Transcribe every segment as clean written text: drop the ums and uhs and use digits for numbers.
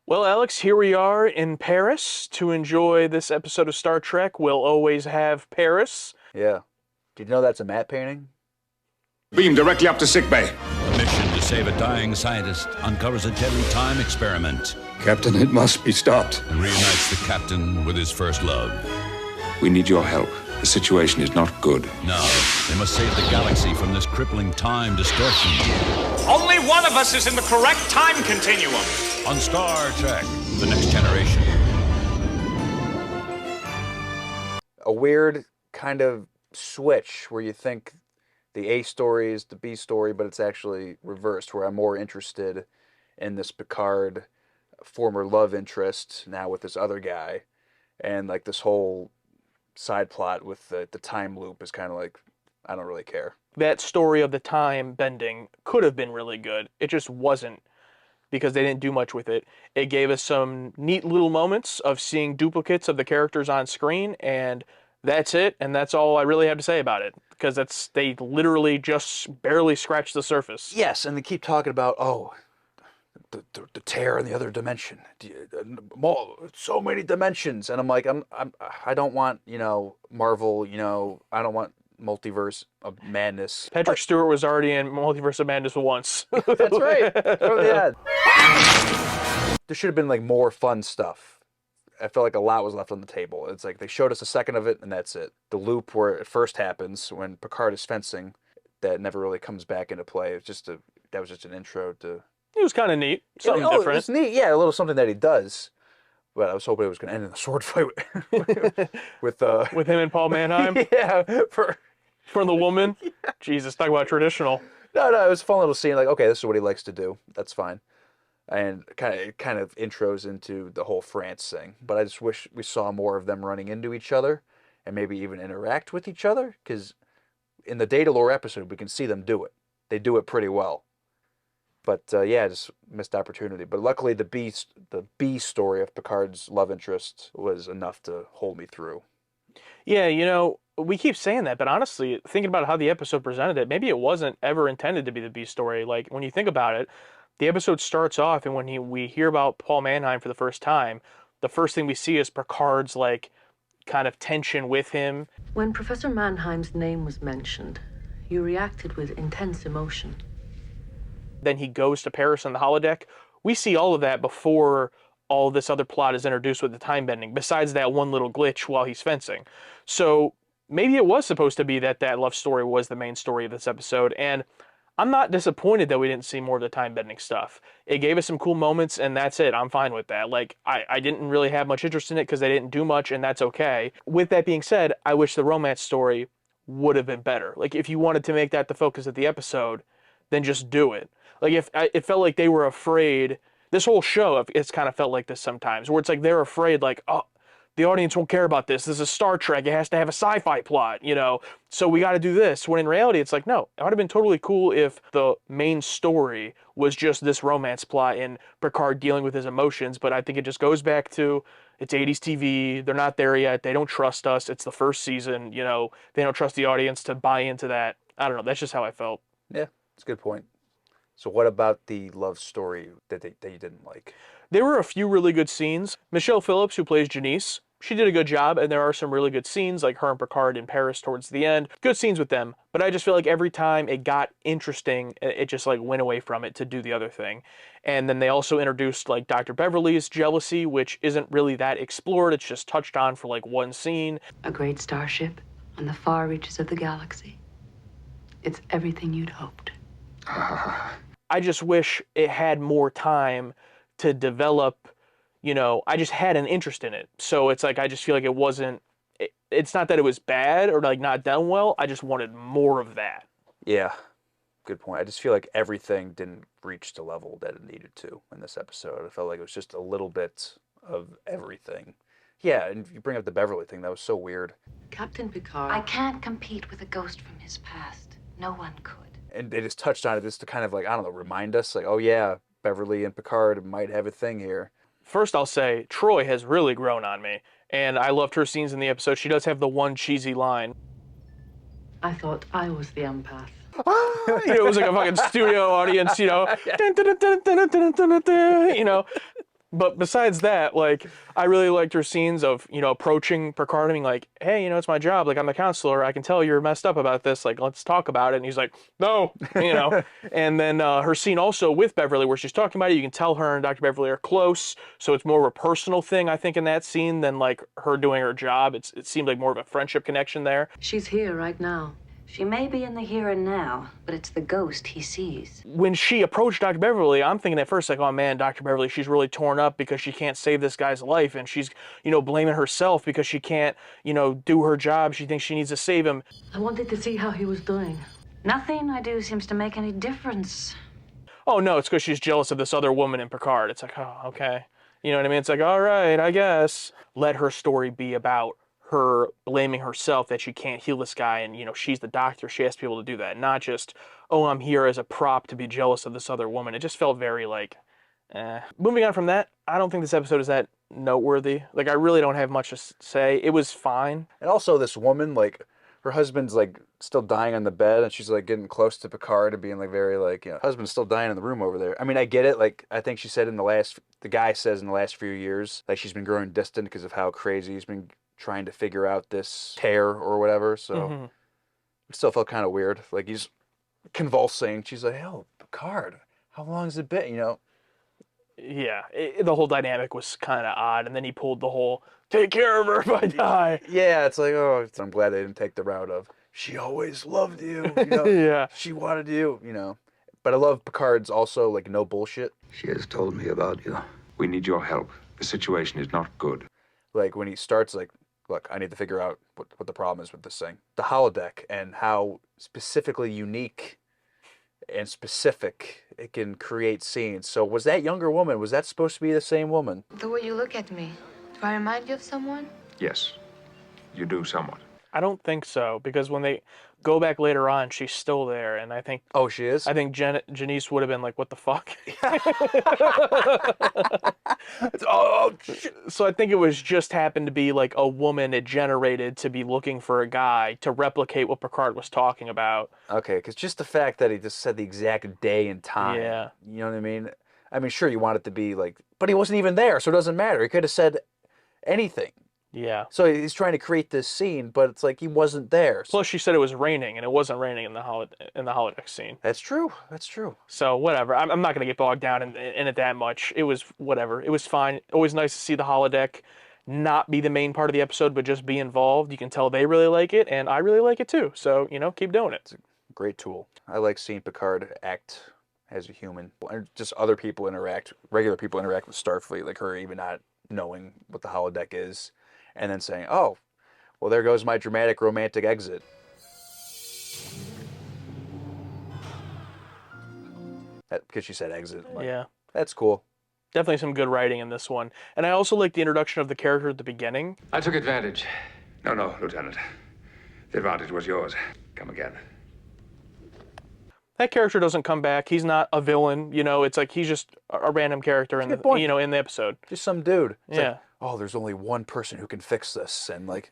Well, Alex, here we are in Paris to enjoy this episode of Star Trek. We'll always have Paris. Yeah. Did you know that's a matte painting? Beam directly up to sickbay. A mission to save a dying scientist uncovers a deadly time experiment Captain, it must be stopped. and reunites the captain with his first love. We need your help. The situation is not good. Now, they must save the galaxy from this crippling time distortion. Only one of us is in the correct time continuum. On Star Trek, The Next Generation. A weird kind of switch where you think the A story is the B story, but it's actually reversed, where I'm more interested in this Picard former love interest now with this other guy. And like this whole side plot with the time loop is kind of like, I don't really care. That story of the time bending could have been really good. It just wasn't because they didn't do much with it. It gave us some neat little moments of seeing duplicates of the characters on screen, and that's it, and that's all I really have to say about it, because they literally just barely scratched the surface. Yes, and they keep talking about, the tear in the other dimension. So many dimensions. And I'm like, I don't want, Marvel, I don't want multiverse of madness. Patrick Stewart was already in Multiverse of Madness once. That's right. Yeah. There should have been like more fun stuff. I felt like a lot was left on the table. It's like they showed us a second of it and that's it. The loop where it first happens when Picard is fencing, that never really comes back into play. That was just an intro to. It was kind of neat. Something different. It's neat. Yeah, a little something that he does. But I was hoping it was going to end in a sword fight with him and Paul Mannheim. Yeah, for the woman. Yeah. Jesus, talk about traditional. No, it was a fun little scene. Like, okay, this is what he likes to do. That's fine. And it kind of intros into the whole France thing. But I just wish we saw more of them running into each other and maybe even interact with each other. Because in the Data Lore episode, we can see them do it. They do it pretty well. But yeah, just missed opportunity. But luckily, the B story of Picard's love interest was enough to hold me through. Yeah, we keep saying that, but honestly, thinking about how the episode presented it, maybe it wasn't ever intended to be the B story. Like, when you think about it, the episode starts off, and when we hear about Paul Mannheim for the first time, the first thing we see is Picard's, like, kind of tension with him. When Professor Mannheim's name was mentioned, you reacted with intense emotion. Then he goes to Paris on the holodeck. We see all of that before all this other plot is introduced with the time bending, besides that one little glitch while he's fencing. So maybe it was supposed to be that love story was the main story of this episode, and I'm not disappointed that we didn't see more of the time bending stuff. It gave us some cool moments, and that's it. I'm fine with that. Like, I didn't really have much interest in it because they didn't do much, and that's okay. With that being said, I wish the romance story would have been better. Like, if you wanted to make that the focus of the episode, then just do it. Like, if it felt like they were afraid, this whole show, it's kind of felt like this sometimes, where it's like they're afraid, like, oh, the audience won't care about this. This is Star Trek. It has to have a sci-fi plot, so we got to do this. When in reality, it's like, no, it would have been totally cool if the main story was just this romance plot and Picard dealing with his emotions, but I think it just goes back to, it's 80s TV. They're not there yet. They don't trust us. It's the first season, they don't trust the audience to buy into that. I don't know. That's just how I felt. Yeah, that's a good point. So what about the love story that you didn't like? There were a few really good scenes. Michelle Phillips, who plays Janice, she did a good job, and there are some really good scenes, like her and Picard in Paris towards the end. Good scenes with them, but I just feel like every time it got interesting, it just like went away from it to do the other thing. And then they also introduced like Dr. Beverly's jealousy, which isn't really that explored. It's just touched on for like one scene. A great starship on the far reaches of the galaxy. It's everything you'd hoped. I just wish it had more time to develop, I just had an interest in it. So it's like, I just feel like it wasn't, it's not that it was bad or like not done well. I just wanted more of that. Yeah, good point. I just feel like everything didn't reach the level that it needed to in this episode. I felt like it was just a little bit of everything. Yeah, and you bring up the Beverly thing, that was so weird. Captain Picard. I can't compete with a ghost from his past. No one could. And they just touched on it just to kind of like, I don't know, remind us, like, oh yeah, Beverly and Picard might have a thing here. First, I'll say, Troy has really grown on me, and I loved her scenes in the episode. She does have the one cheesy line. I thought I was the empath. It was like a fucking studio audience, But besides that, like, I really liked her scenes of, approaching Picard and being like, hey, it's my job. Like, I'm a counselor. I can tell you're messed up about this. Like, let's talk about it. And he's like, no, And then her scene also with Beverly where she's talking about it, you can tell her and Dr. Beverly are close. So it's more of a personal thing, I think, in that scene than, like, her doing her job. It seemed like more of a friendship connection there. She's here right now. She may be in the here and now, but it's the ghost he sees. When she approached Dr. Beverly, I'm thinking at first, like, oh man, Dr. Beverly, she's really torn up because she can't save this guy's life. And she's, blaming herself because she can't, do her job. She thinks she needs to save him. I wanted to see how he was doing. Nothing I do seems to make any difference. Oh no, it's because she's jealous of this other woman in Picard. It's like, oh, okay. You know what I mean? It's like, all right, I guess. Let her story be about her blaming herself that she can't heal this guy, and she's the doctor, she has to be able to do that, not just, oh, I'm here as a prop to be jealous of this other woman. It just felt very like, eh. Moving on from that, I don't think this episode is that noteworthy. Like, I really don't have much to say. It was fine. And also this woman, like, her husband's like still dying on the bed, and she's like getting close to Picard and being like very like, husband's still dying in the room over there. I mean, I get it. Like, I think she said the guy says in the last few years, like, she's been growing distant because of how crazy he's been trying to figure out this tear or whatever. So it still felt kind of weird. Like, he's convulsing. She's like, "Oh, Picard, how long has it been?" Yeah, the whole dynamic was kind of odd, and then he pulled the whole "take care of her if I die." Yeah, it's like, oh, I'm glad they didn't take the route of she always loved you. Yeah, she wanted you. But I love Picard's also like no bullshit. She has told me about you. We need your help. The situation is not good. Like, when he starts like, look, I need to figure out what the problem is with this thing. The holodeck and how specifically unique and specific it can create scenes. So was that younger woman, was that supposed to be the same woman? The way you look at me, do I remind you of someone? Yes, you do somewhat. I don't think so, because when they go back later on, she's still there, and I think... Oh, she is? I think Janice would have been like, what the fuck? Oh, shit. So I think it was just happened to be like a woman it generated to be looking for a guy to replicate what Picard was talking about. Okay, because just the fact that he just said the exact day and time. Yeah. You know what I mean? I mean, sure, you want it to be like... But he wasn't even there, so it doesn't matter. He could have said anything. Yeah. So he's trying to create this scene, but it's like he wasn't there. Plus, she said it was raining, and it wasn't raining in the holodeck scene. That's true. That's true. So whatever. I'm not gonna get bogged down in it that much. It was whatever. It was fine. Always nice to see the holodeck not be the main part of the episode, but just be involved. You can tell they really like it, and I really like it too. So keep doing it. It's a great tool. I like seeing Picard act as a human, and just other people regular people interact with Starfleet, like her even not knowing what the holodeck is. And then saying, oh, well, there goes my dramatic romantic exit. Because she said exit. Yeah. That's cool. Definitely some good writing in this one. And I also like the introduction of the character at the beginning. I took advantage. No, Lieutenant. The advantage was yours. Come again. That character doesn't come back. He's not a villain. It's like he's just a random character in in the episode. Just some dude. It's yeah. Like, oh, there's only one person who can fix this, and like,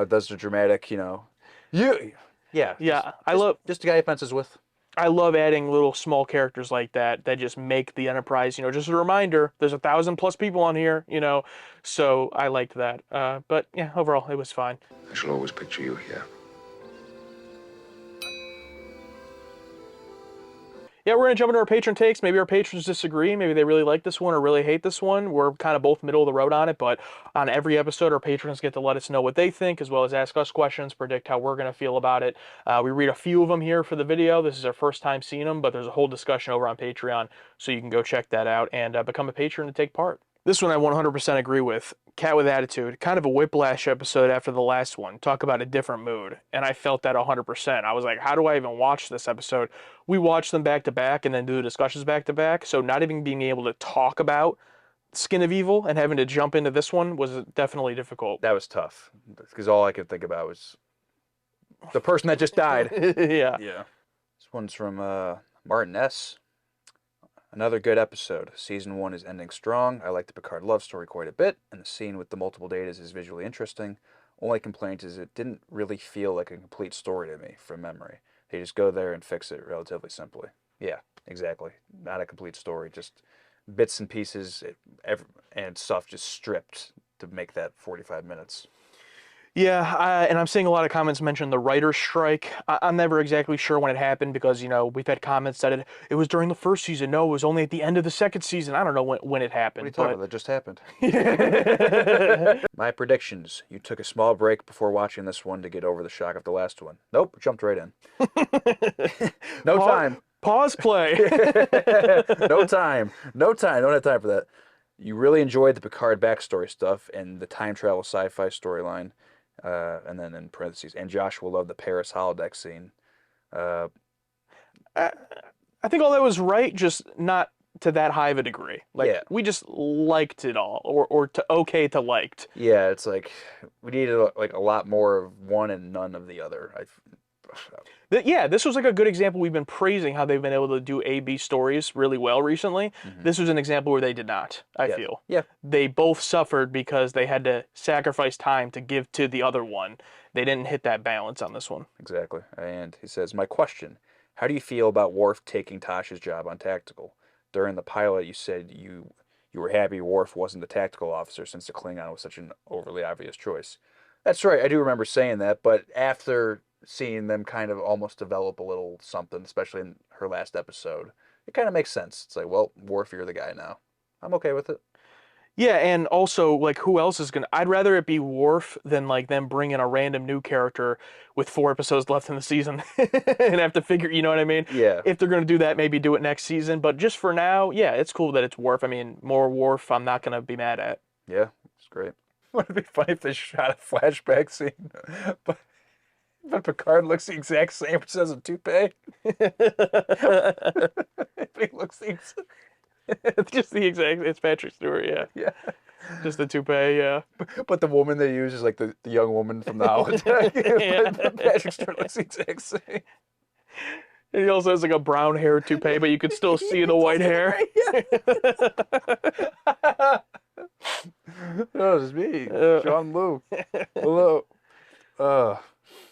does the dramatic, Yeah. Yeah. I love just a guy he fences with. I love adding little small characters like that just make the Enterprise, just a reminder. There's 1,000+ people on here, So I liked that. But yeah, overall it was fine. I shall always picture you here. Yeah, we're going to jump into our patron takes. Maybe our patrons disagree. Maybe they really like this one or really hate this one. We're kind of both middle of the road on it, but on every episode, our patrons get to let us know what they think, as well as ask us questions, predict how we're going to feel about it. We read a few of them here for the video. This is our first time seeing them, but there's a whole discussion over on Patreon, so you can go check that out and become a patron to take part. This one I 100% agree with. Cat with Attitude. Kind of a whiplash episode after the last one. Talk about a different mood. And I felt that 100%. I was like, how do I even watch this episode? We watched them back to back and then do the discussions back to back. So not even being able to talk about Skin of Evil and having to jump into this one was definitely difficult. That was tough. Because all I could think about was the person that just died. Yeah. This one's from Martin S. Another good episode. Season 1 is ending strong. I like the Picard love story quite a bit, and the scene with the multiple datas is visually interesting. Only complaint is it didn't really feel like a complete story to me from memory. They just go there and fix it relatively simply. Yeah, exactly. Not a complete story, just bits and pieces and stuff just stripped to make that 45 minutes. Yeah, and I'm seeing a lot of comments mention the writer's strike. I'm never exactly sure when it happened because, we've had comments that it was during the first season. No, it was only at the end of the second season. I don't know when it happened. What are you talking about? That just happened. But... My predictions. You took a small break before watching this one to get over the shock of the last one. Nope, jumped right in. No time. Pause play. No time. No time. Don't have time for that. You really enjoyed the Picard backstory stuff and the time travel sci-fi storyline. And then in parentheses, and Josh will love the Paris holodeck scene. I think all that was right, just not to that high of a degree. We just liked it all, or to liked. Yeah, it's like we needed a lot more of one and none of the other. This was like a good example. We've been praising how they've been able to do A-B stories really well recently. Mm-hmm. This was an example where they did not, I feel. Yeah. They both suffered because they had to sacrifice time to give to the other one. They didn't hit that balance on this one. Exactly. And he says, my question, how do you feel about Worf taking Tasha's job on Tactical? During the pilot, you said you were happy Worf wasn't the tactical officer since the Klingon was such an overly obvious choice. That's right. I do remember saying that, but after seeing them kind of almost develop a little something, especially in her last episode, it kind of makes sense. It's like, well, Worf, you're the guy now. I'm okay with it. Yeah, and also, who else is gonna... I'd rather it be Worf than, them bring in a random new character with 4 episodes left in the season and have to figure, you know what I mean? Yeah. If they're gonna do that, maybe do it next season. But just for now, yeah, it's cool that it's Worf. I mean, more Worf, I'm not gonna be mad at. Yeah, it's great. Wouldn't it be funny if they shot a flashback scene, but Picard looks the exact same, but has a toupee? He looks the exact... It's just the exact... It's Patrick Stewart, yeah. Yeah. Just the toupee, yeah. But the woman they use is like the young woman from the holodeck. Yeah. But Patrick Stewart looks the exact same. And he also has a brown hair toupee, but you could still see the white hair. Oh, it's me, John Liu. Hello.